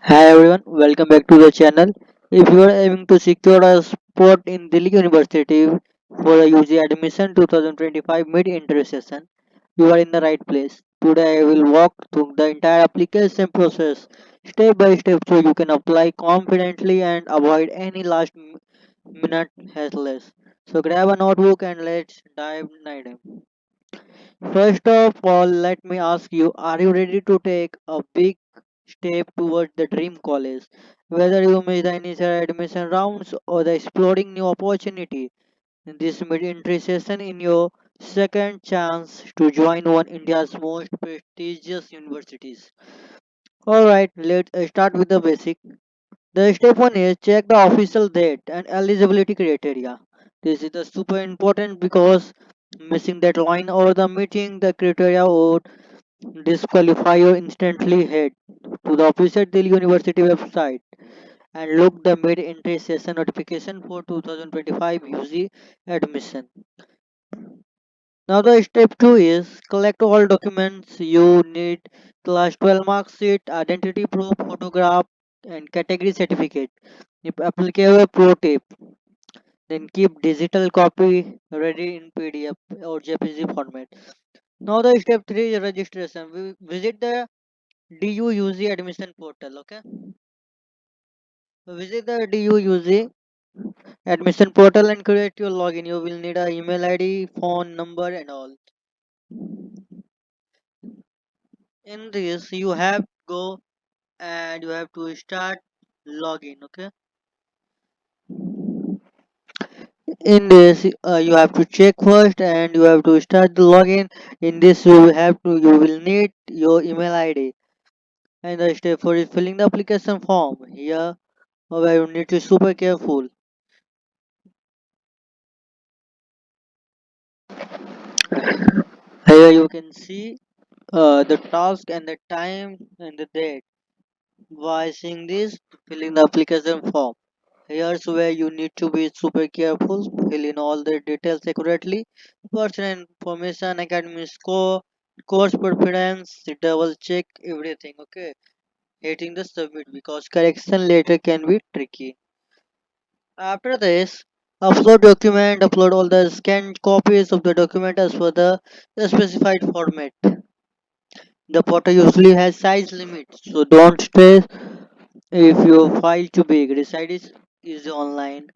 Hi everyone, welcome back to the channel. If you are aiming to secure a spot in Delhi University for the UG admission 2025 mid-entry session, you are in the right place. Today I will walk through the entire application process step by step so you can apply confidently and avoid any last minute hassles. So grab a notebook and let's dive in. First of all, let me ask you, are you ready to take a big step towards the dream college? Whether you miss the initial admission rounds or the exploring new opportunity, this mid-entry session in your second chance to join one India's most prestigious universities. Alright, let's start with the basic. The step one is check the official date and eligibility criteria. This is the super important because missing that line or the meeting the criteria would disqualify you instantly. Head to the official Delhi University website and look the mid-entry session notification for 2025 UG admission. Now the step 2 is collect all documents you need: class 12 mark sheet, identity proof, photograph and category certificate. If applicable, pro tip, then keep digital copy ready in PDF or JPG format. Now the step 3 is registration. Visit the DUUG admission portal. Okay, visit the DUUG admission portal and create your login. You will need a email ID, phone number and all. In this you have go and you have to start login. Okay, in this you have to check first and you have to start the login. In this you will need your email ID. And the step 4 is filling the application form. Here where you need to be super careful. Here you can see the task and the time and the date. By seeing this, filling the application form. Here's where you need to be super careful. Fill in all the details accurately. Personal information, academic score, course preference. Double check everything. Okay, hitting the submit because correction later can be tricky. After this, upload document. Upload all the scanned copies of the document as per the specified format. The portal usually has size limits, so don't stress if your file too big. Resize is online.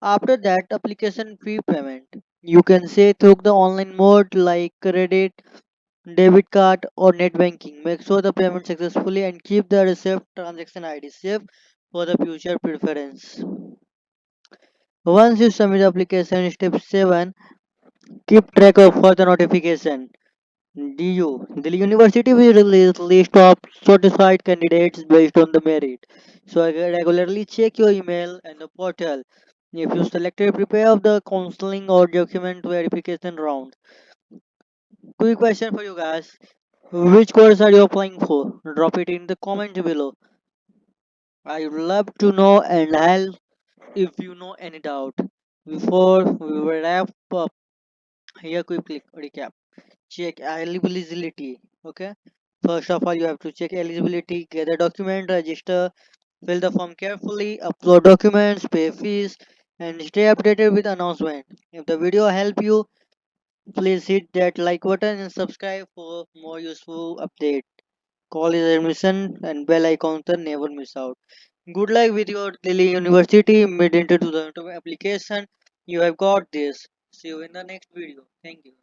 After that, application fee payment. You can say through the online mode like credit, debit card, or net banking. Make sure the payment successfully and keep the receipt transaction ID safe for the future preference. Once you submit the application, step 7, keep track of further notification. DU. The university will release list of certified candidates based on the merit. So regularly check your email and the portal. If you selected prepare of the counseling or document verification round. Quick question for you guys. Which course are you applying for? Drop it in the comment below. I would love to know and help if you know any doubt. Before we wrap up, here quick recap. Check eligibility. Okay. First of all, you have to check eligibility, gather document, register, fill the form carefully, upload documents, pay fees, and stay updated with announcement. If the video helped you, please hit that like button and subscribe for more useful update. College admission and bell icon to never miss out. Good luck with your Delhi University mid into the application. You have got this. See you in the next video. Thank you.